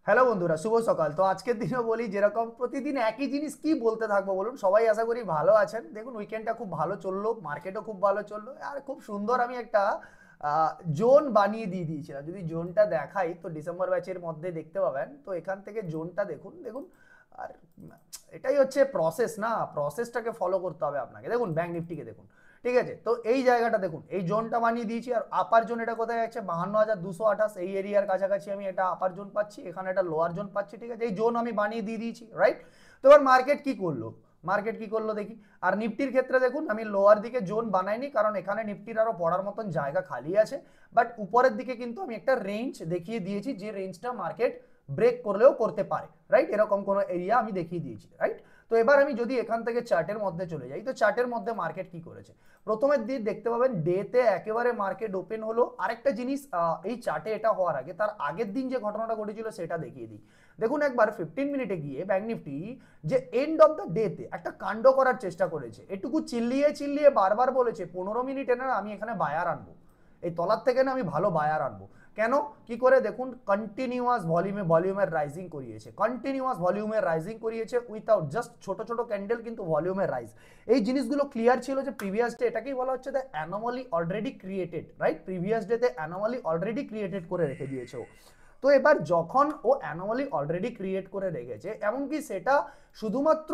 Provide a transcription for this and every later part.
Hello বন্ধুরা, শুভ সকাল। তো আজকের দিনে বলি, যেরকম প্রতিদিন একই জিনিস কি বলতে থাকবো বলুন। সবাই আশা করি ভালো আছেন। দেখুন, উইকেন্ডটা খুব ভালো চললো, মার্কেটও খুব ভালো চললো, আর খুব সুন্দর আমি একটা জোন বানিয়ে দিয়ে দিয়েছিলাম। যদি জোনটা দেখাই তো ডিসেম্বর ব্যাচের মধ্যে দেখতে পাবেন। তো এখান থেকে জোনটা দেখুন দেখুন। আর এটাই হচ্ছে প্রসেস, না প্রসেসটাকে ফলো করতে হবে আপনাকে। দেখুন ব্যাংক নিফটিকে দেখুন, ঠিক আছে? তো এই জায়গাটা দেখুন, এই জোনটা বানিয়ে দিয়েছি। আর আপার জোন এটা কোথায় যাচ্ছে? 52,228, এই এরিয়ার কাছাকাছি আমি এটা আপার জোন পাচ্ছি, এখানে একটা লোয়ার জোন পাচ্ছি, ঠিক আছে? এই জোন আমি বানিয়ে দিয়ে দিয়েছি, রাইট? তো এবার মার্কেট কি করলো, মার্কেট কি করলো দেখি। আর নিফটির ক্ষেত্রে দেখুন, আমি লোয়ার দিকে জোন বানাইনি, কারণ এখানে নিফটির আরো পড়ার মতন জায়গা খালি আছে। বাট উপরের দিকে কিন্তু আমি একটা রেঞ্জ দেখিয়ে দিয়েছি, যে রেঞ্জটা মার্কেট ব্রেক করলেও করতে পারে, রাইট? এরকম কোনো এরিয়া আমি দেখিয়ে দিয়েছি, রাইট? তো এবার আমি যদি এখান থেকে চার্টের মধ্যে চলে যাই, তো চার্টের মধ্যে মার্কেট কি করেছে প্রথমের দিন দেখতে পাবেন, ডেতে একেবারে মার্কেট ওপেন হলো। আরেকটা জিনিস, এই চার্টে এটা হওয়ার আগে তার আগের দিন যে ঘটনাটা ঘটেছিল সেটা দেখিয়ে দিই। দেখুন একবার 15 মিনিটে গিয়ে ব্যাংক নিফটি যে এন্ড অফ দ্য ডেতে একটা কাণ্ড করার চেষ্টা করেছে, এটুকু চিল্লিয়ে চিল্লিয়ে বারবার বলেছে 15 মিনিটে না আমি এখানে বায়ার আনবো, এই তলার থেকে না আমি ভালো বায়ার আনবো। কেন কি করে দেখুন, কন্টিনিউয়াস ভলিউমের রাইজিং করিয়েছে, কন্টিনিউয়াস ভলিউমের রাইজিং করিয়েছে উইথাউট জাস্ট ছোট ছোট ক্যান্ডেল, কিন্তু ভলিউমের রাইজ। এই জিনিসগুলো ক্লিয়ার ছিল যে প্রিভিয়াস ডে এটাকেই বলা হচ্ছে the anomaly already created, right? Previous ডেতে অ্যানোমালি অলরেডি ক্রিয়েটেড করে রেখে দিয়েছে ও। তো এবার যখন ও অ্যানোমালি অলরেডি ক্রিয়েট করে রেখেছে, এমনকি সেটা শুধুমাত্র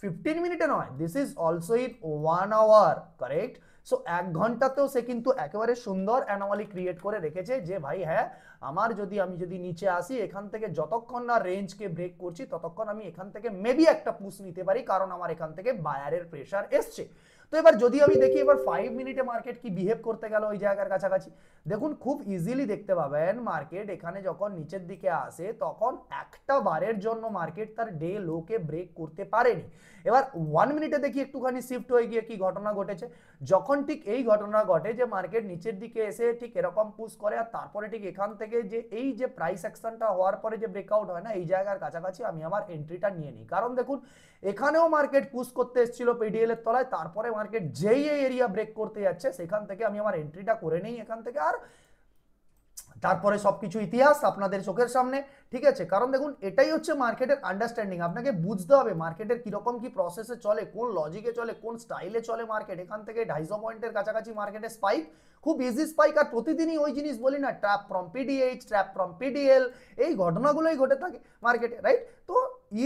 15 মিনিটে নয়, this is also in 1 hour, correct? So 1 ঘন্টাতেও সে কিন্তু একেবারে সুন্দর অ্যানোমালি ক্রিয়েট করে রেখেছে, যে ভাই হ্যাঁ, আমি যদি নিচে আসি এখান থেকে, যতক্ষণ না রেঞ্জকে ব্রেক করছি ততক্ষণ আমি এখান থেকে মেবি একটা পুশ নিতে পারি, কারণ আমার এখান থেকে বায়ারের প্রেসার এসছে। তো এবার যদি আমি দেখি এবার 5 মিনিটে মার্কেট কি বিহেভ করতে গেল ওই জায়গার কাছাকাছি, দেখুন খুব ইজিলি দেখতে পাবেন মার্কেট এখানে যখন নিচের দিকে আসে তখন একটা বারের জন্য মার্কেট তার ডে লোকে ব্রেক করতে পারেনি। এবার 1 মিনিটে দেখি একটুখানি শিফট হয়ে গিয়ে কি ঘটনা ঘটেছে। যখন ঠিক এই ঘটনা ঘটে যে মার্কেট নিচের দিকে এসে ঠিক এরকম পুশ করে, আর তারপরে ঠিক এখান থেকে যে এই যে প্রাইস অ্যাকশনটা হওয়ার পরে যে ব্রেকআউট হয় না, এই জায়গার কাছাকাছি আমি আমার এন্ট্রিটা নিয়ে নিই। কারণ দেখুন এখানেও মার্কেট পুশ করতে এসেছিল পিডিএল এর তলায়, তারপরে মার্কেট যেই এই এরিয়া ব্রেক করতে যাচ্ছে সেখান থেকে আমি আমার এন্ট্রিটা করে নেই এখান থেকে। আর তারপরে সবকিছু ইতিহাস আপনাদের চোখের সামনে, ঠিক আছে? কারণ দেখুন এটাই হচ্ছে মার্কেটের আন্ডারস্ট্যান্ডিং। আপনাকে বুঝতে হবে মার্কেটের কিরকম কি প্রসেসে চলে, কোন লজিকে চলে, কোন স্টাইলে চলে মার্কেট। এখান থেকে 250 পয়েন্টের কাছাকাছি মার্কেটের স্পাইক, খুব ইজি স্পাইক। আর প্রতিদিনই ওই জিনিস বলি না, trap from PDH, trap from PDL, এই ঘটনাগুলোই ঘটে থাকে মার্কেটে, রাইট? তো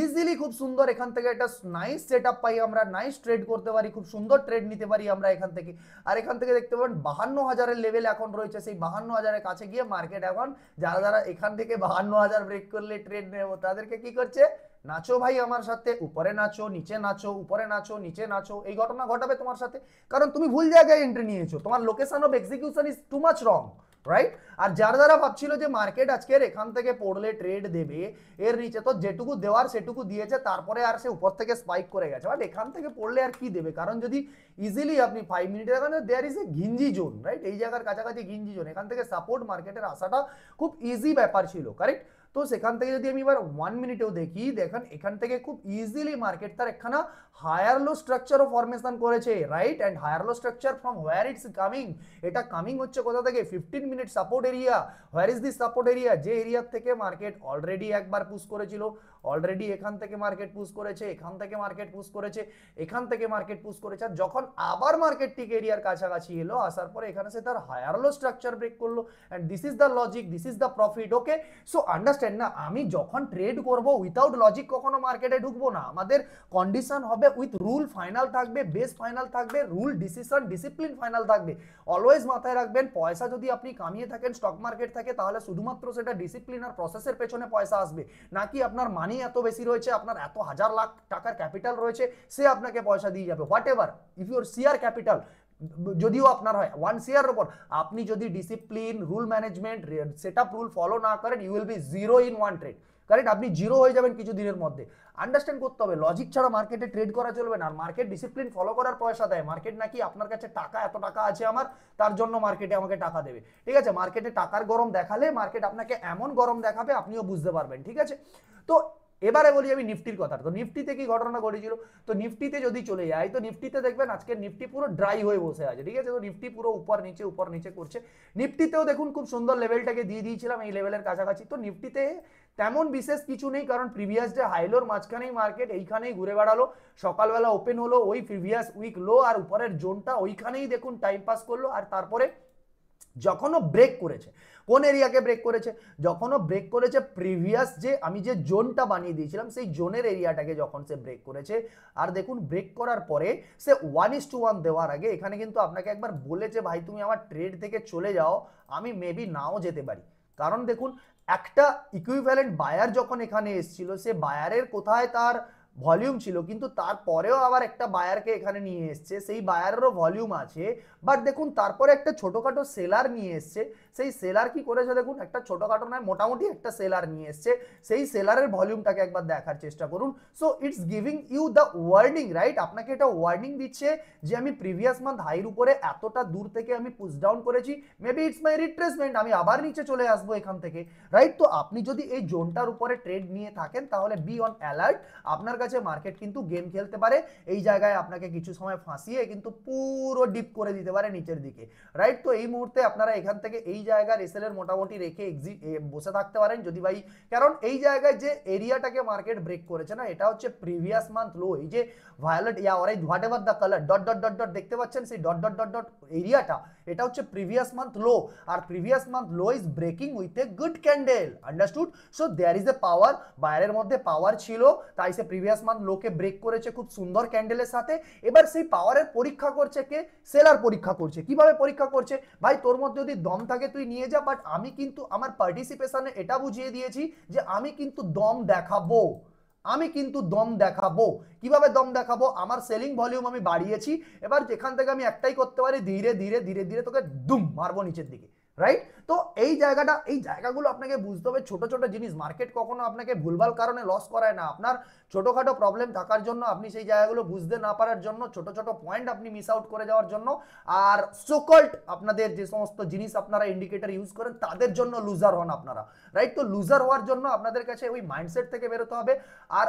ইজিলি খুব সুন্দর এখান থেকে একটা নাইস সেট আপ পাই আমরা, নাইস ট্রেড করতে পারি, খুব সুন্দর ট্রেড নিতে পারি আমরা এখান থেকে। আর এখান থেকে দেখতে পাবেন 52,000-এর লেভেল এখন রয়েছে, সেই 52,000-এর কাছে গিয়ে মার্কেট এখন, যারা যারা এখান থেকে 52,000 ব্রেক করলে ট্রেড নেবো তাদেরকে কি করছে, নাচো ভাই আমার সাথে, উপরে নাচো নিচে নাচো, উপরে নাচো নিচে নাচো, এই ঘটনা ঘটাবে তোমার সাথে। কারণ তুমি ভুল জায়গায় এন্ট্রি নিয়েছো, তোমার location of execution is too much wrong, right? আর যারা যারা ভাবছিল যে মার্কেট আজকের এখান থেকে পড়লে ট্রেড দেবে, এর নিচে তো যেটুকু দেওয়ার সেটুকু দিয়েছে, তারপরে আর সে উপর থেকে স্পাইক করে গেছে, বাট এখান থেকে পড়লে আর কি দেবে? কারণ যদি ইজিলি আপনি 5 মিনিটের এখানে দেয়ার ইজ এ ঘিঞ্জি জোন, রাইট? এই জায়গার কাছাকাছি ঘিঞ্জি জোন, এখান থেকে সাপোর্ট মার্কেটের আসাটা খুব ইজি ব্যাপার ছিল, কারেক্ট? তো সেখান থেকে যদি আমি এবার 1 মিনিটেও দেখি, দেখেন এখান থেকে খুব ইজিলি মার্কেট তার একখানা হায়ার লো স্ট্রাকচারও ফরমেশন করেছে, right? And higher low structure from where it's coming, এটা কামিং হচ্ছে কোথা থেকে? 15 minute support area. Where is this support area? যে এরিয়া থেকে মার্কেট অলরেডি একবার পুশ করেছিল, অলরেডি এখান থেকে মার্কেট পুশ করেছে, এখান থেকে মার্কেট পুশ করেছে, এখান থেকে মার্কেট পুশ করেছে। আর যখন আবার মার্কেট ঠিক এরিয়ার কাছাকাছি এলো, আসার পরে এখানে সে তার হায়ার লো স্ট্রাকচার ব্রেক করলো। And this is the logic, this is the profit, okay? So understand না, আমি যখন ট্রেড করব উইথাউট লজিক কখনো মার্কেটে ঢুকবো না। আমাদের কন্ডিশন হবে উইথ রুল, ফাইনাল থাকবে, বেস ফাইনাল থাকবে, রুল ডিসিশন ডিসিপ্লিন ফাইনাল থাকবে। অলওয়েজ মাথায় রাখবেন, পয়সা যদি আপনি কামিয়ে থাকেন স্টক মার্কেট থেকে, তাহলে শুধুমাত্র সেটা ডিসিপ্লিন আর প্রসেসের পেছনে পয়সা আসবে, নাকি আপনার মানি এত বেশি রয়েছে, আপনার এত হাজার লাখ টাকার ক্যাপিটাল রয়েছে, সে আপনাকে পয়সা দিয়ে যাবে। What if your share capital যদিও আপনার হয় 1 শেয়ারের উপর, আপনি যদি discipline, rule management, setup rule follow না করেন, you will be zero in 1 trade, correct? আপনি জিরো হয়ে যাবেন কিছু দিনের মধ্যে। আন্ডারস্ট্যান্ড করতে হবে, লজিক ছাড়া মার্কেটে ট্রেড করা চলবে না। আর মার্কেট ডিসিপ্লিন ফলো করার পয়সা দেয়। মার্কেট নাকি আপনার কাছে টাকা, এত টাকা আছে আমার, তার জন্য মার্কেটে আমাকে টাকা দেবে, ঠিক আছে? মার্কেটে টাকার গরম দেখালে মার্কেট আপনাকে এমন গরম দেখাবে আপনিও বুঝতে পারবেন, ঠিক আছে? তো এবারে বলি আমি নিফটির কথা। তো নিফটিতে কি ঘটনা ঘটেছিল, তো নিফটিতে যদি চলে যায় তো নিফটিতে দেখবেন আজকে নিফটি পুরো ড্রাই হয়ে বসে আছে, ঠিক আছে। তো নিফটি পুরো উপর নিচে করছে। নিফটিতেও দেখুন খুব সুন্দর লেভেলটাকে দিয়ে দিয়েছিলাম এই লেভেলের কাছাকাছি। তো নিফটিতে তেমন বিশেষ কিছু নেই, কারণ প্রিভিয়াস ডে হাইলোর মাঝখানেই মার্কেট এইখানেই ঘুরে বেড়ালো। সকালবেলা ওপেন হলো ওই প্রিভিয়াস উইক লো আর উপরের জোনটা ওইখানেই দেখুন টাইম পাস করলো। আর তারপরে যখনও ব্রেক করেছে, কোন এরিয়াকে ব্রেক করেছে, যখনও ব্রেক করেছে প্রিভিয়াস যে আমি যে জোনটা বানিয়ে দিয়েছিলাম সেই জোনের এরিয়াটাকে যখন সে ব্রেক করেছে। আর দেখুন ব্রেক করার পরে সে 1:1 দেওয়ার আগে এখানে কিন্তু আপনাকে একবার বলেছে ভাই তুমি আমার ট্রেড থেকে চলে যাও, আমি মেবি নাও যেতে পারি। কারণ দেখুন একটা ইকুইভ্যালেন্ট বায়ার যখন এখানে এসেছিল, সে বায়ারের কোথায় তার ভলিউম ছিল, কিন্তু তারপরেও আবার একটা বায়ারকে এখানে নিয়ে এসছে, সেই বায়ারেরও ভলিউম আছে। বাট দেখুন তারপরে একটা ছোটখাটো সেলার নিয়ে এসছে, সেই সেলার কি করেছে দেখুন, একটা ছোটখাটো নয় মোটামুটি একটা সেলার নিয়ে এসছে, সেই সেলারের ভলিউমটাকে একবার দেখার চেষ্টা করুন। So it's giving you the warning, right? আপনাকে এটা ওয়ার্নিং দিচ্ছে যে আমি প্রিভিয়াস মান্থ হাইর উপরে এতটা দূর থেকে আমি পুশ ডাউন করেছি, মেবি ইটস মাই রিট্রেসমেন্ট, আমি আবার নিচে চলে আসবো এখান থেকে, রাইট? তো আপনি যদি এই জোনটার উপরে ট্রেড নিয়ে থাকেন তাহলে বি অন অ্যালার্ট, আপনার কাছে মার্কেট কিন্তু গেম খেলতে পারে। এই জায়গায় আপনাকে কিছু সময় ফাঁসিয়ে কিন্তু পুরো ডিপ করে দিতে পারে নিচের দিকে, রাইট? তো এই মুহূর্তে আপনারা এখান থেকে এই জায়গার এসএল মোটামুটি রেখে বসে থাকতে পারেন যদি ভাই, কারণ এই জায়গায় যে এরিয়াটাকে মার্কেট ব্রেক করেছে না, এটা হচ্ছে প্রিভিয়াস মান্থ লো। এই যে ভায়োলেট ইয়া orange what the colour dot dot dot dot দেখতে পাচ্ছেন, সেই ডট ডট ডট ডট এরিয়াটা, এটা হচ্ছে প্রিভিয়াস মান্থ লো। আর previous month low is breaking with a good candle, understood? So there is a power, বায়ারের মধ্যে power ছিল, তাই সে প্রিভিয়াস মান্থ লোকে ব্রেক করেছে খুব সুন্দর ক্যান্ডেলের সাথে। এবার সেই পাওয়ারের পরীক্ষা করছে কে? সেলার পরীক্ষা করছে। কিভাবে পরীক্ষা করছে? ভাই তোর মধ্যে যদি দম থাকে তুই নিয়ে যা, বাট আমি কিন্তু আমার পার্টিসিপেশনে এটা বুঝিয়ে দিয়েছি যে আমি কিন্তু দম দেখাবো, আমি কিন্তু দম দেখাবো। কিভাবে দম দেখাবো? আমার সেলিং ভলিউম আমি বাড়িয়েছি, এবার যেখান থেকে আমি একটাই করতে পারি, ধীরে ধীরে ধীরে ধীরে তোকে দুম মারবো নিচের দিকে, রাইট? তো এই জায়গাটা, এই জায়গাগুলো আপনাকে বুঝতে হবে। ছোট ছোট জিনিস, মার্কেট কখনো আপনাকে ভুলভাল কারণে লস করায় না, আপনার ছোটখাটো প্রবলেম থাকার জন্য, আপনি সেই জায়গাগুলো বুঝতে না পারার জন্য, ছোট ছোট পয়েন্ট আপনি মিস আউট করে যাওয়ার জন্য, আর সোকল্ড আপনাদের যে সমস্ত জিনিস আপনারা ইন্ডিকেটর ইউজ করেন তাদের জন্য লুজার হন আপনারা, রাইট? তো লুজার হওয়ার জন্য আপনাদের কাছে ওই মাইন্ডসেট থেকে বেরোতে হবে। আর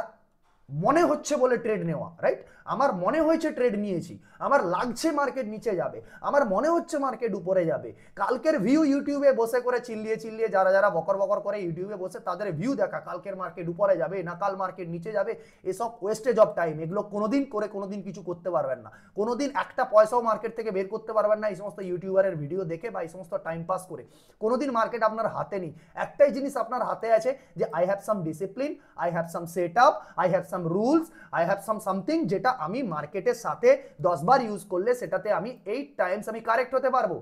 মনে হচ্ছে বলে ট্রেড নেওয়া, রাইট? আমার মনে হয়েছে ট্রেড নিয়েছি, আমার লাগছে মার্কেট নিচে যাবে, আমার মনে হচ্ছে মার্কেট উপরে যাবে। কালকের ভিউ ইউটিউবে বসে করে চিল্লিয়ে চিল্লিয়ে যারা যারা বকর বকর করে ইউটিউবে বসে, তাদের ভিউ দেখা কালকের মার্কেট উপরে যাবে না কাল মার্কেট নিচে যাবে, এসব ওয়েস্টেজ অফ টাইম। এগুলো কোনোদিন করে কোনোদিন কিছু করতে পারবেন না, কোনোদিন একটা পয়সাও মার্কেট থেকে বের করতে পারবেন না এই সমস্ত ইউটিউবারের ভিডিও দেখে বা এই সমস্ত টাইম পাস করে। কোনোদিন মার্কেট আপনার হাতে নেই। একটাই জিনিস আপনার হাতে আছে যে I have some discipline, I have some set up, I have some rules, I have something, যেটা আমি মার্কেটের সাথে 10 বার ইউজ করলে সেটাতে আমি 8 টাইমস আমি কারেক্ট হতে পারবো,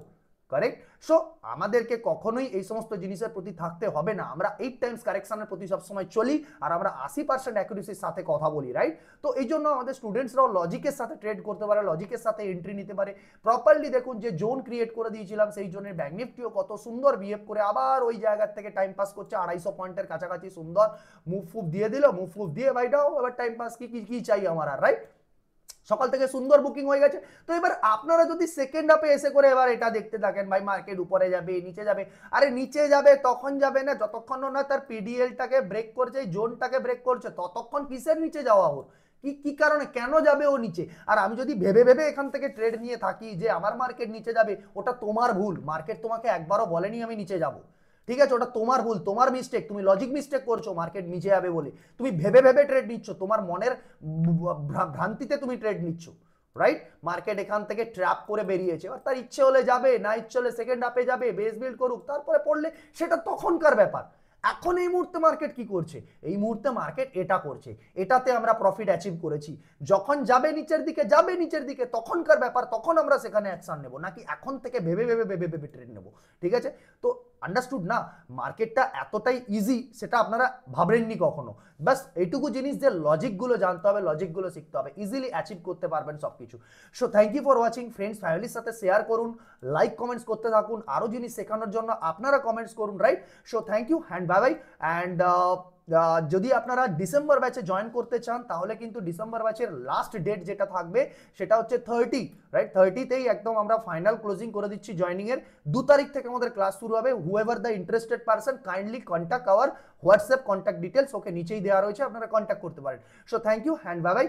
কারেক্ট? সো আমাদেরকে কখনোই এই সমস্ত জিনিসের প্রতি থাকতে হবে না, আমরা 8 টাইমস কারেকশনের প্রতি সবসময় চলি, আর আমরা 80% অ্যাকুরেসির সাথে কথা বলি, রাইট? তো এই জন্য আমাদের স্টুডেন্টসরাও লজিকের সাথে ট্রেড করতে পারে, লজিকের সাথে এন্ট্রি নিতে পারে প্রপারলি। দেখুন যে জোন ক্রিয়েট করে দিয়েছিলাম, সেই জোনের ব্যাংক নিফটিও কত সুন্দর বিহেভ করে আবার ওই জায়গার থেকে টাইম পাস করছে 250 পয়েন্টের কাছাকাছি, সুন্দর মুভ ফুভ দিয়ে দিল, মুভ ফুভ দিয়ে ভাইটাও এবার টাইম পাস কি চাই আমার আর, রাইট? সকাল থেকে সুন্দর বুকিং হয়ে গেছে। তো এবার আপনারা যদি সেকেন্ড হাফে এসে করে এবার এটা দেখতে থাকেন ভাই মার্কেট উপরে যাবে নিচে যাবে, আরে নিচে যাবে তখন যাবে না যতক্ষণ না তার পিডিএলটাকে ব্রেক করছে, জোনটাকে ব্রেক করছে, ততক্ষণ কিসের নিচে যাওয়া ওর, কি কারণে, কেন যাবে ও নিচে? আর আমি যদি ভেবে ভেবে এখান থেকে ট্রেড নিয়ে থাকি যে আমার মার্কেট নিচে যাবে, ওটা তোমার ভুল। মার্কেট তোমাকে একবারও বলেনি আমি নিচে যাব, ঠিক আছে? ওটা তোমার ভুল, তোমার মিস্টেক, তুমি লজিক মিস্টেক করছো মার্কেট নিচে যাবে বলে, তুমি ভেবে ভেবে ট্রেড নিচ্ছ, তোমার মনের ভ্রান্তিতে তুমি ট্রেড নিচ্ছ, রাইট? মার্কেট এখান থেকে ট্র্যাপ করে বেরিয়েছে, আর তার ইচ্ছে হলে যাবে, না ইচ্ছে হলে সেকেন্ড হাফে যাবে, বেস বিল্ড করুক, তারপরে পড়লে সেটা তখনকার ব্যাপার। এখন এই মুহূর্তে মার্কেট কি করছে? এই মুহূর্তে মার্কেট এটা করছে, এটাতে আমরা প্রফিট অ্যাচিভ করেছি। যখন যাবে নিচের দিকে তখনকার ব্যাপার, তখন আমরা সেখানে অ্যাকশন নেব, নাকি এখন থেকে ভেবে ভেবে ভেবে ভেবে ট্রেড নেব, ঠিক আছে? তো আন্ডারস্টুড না? মার্কেটটা এতটাই ইজি সেটা আপনারা ভাবলেননি কখনো। বাস এইটুকু জিনিস যে লজিকগুলো জানতে হবে, লজিকগুলো শিখতে হবে, ইজিলি অ্যাচিভ করতে পারবেন সবকিছু। So thank you for watching friends, ফ্যামিলির সাথে শেয়ার করুন, লাইক কমেন্টস করতে থাকুন, আরও জিনিস শেখানোর জন্য আপনারা কমেন্টস করুন, right? So thank you and bye bye and যদি আপনারা ডিসেম্বর ব্যাচে জয়েন করতে চান তাহলে কিন্তু ডিসেম্বর ব্যাচের লাস্ট ডেট যেটা থাকবে সেটা হচ্ছে 30, রাইট? 30তেই একদম আমরা ফাইনাল ক্লোজিং করে দিচ্ছি জয়নিং এর। 2 তারিখ থেকে আমাদের ক্লাস শুরু হবে। However the interested person kindly contact our WhatsApp contact details, okay নিচেই দেওয়া রয়েছে, আপনারা কন্ট্যাক্ট করতে পারেন। So thank you and bye by.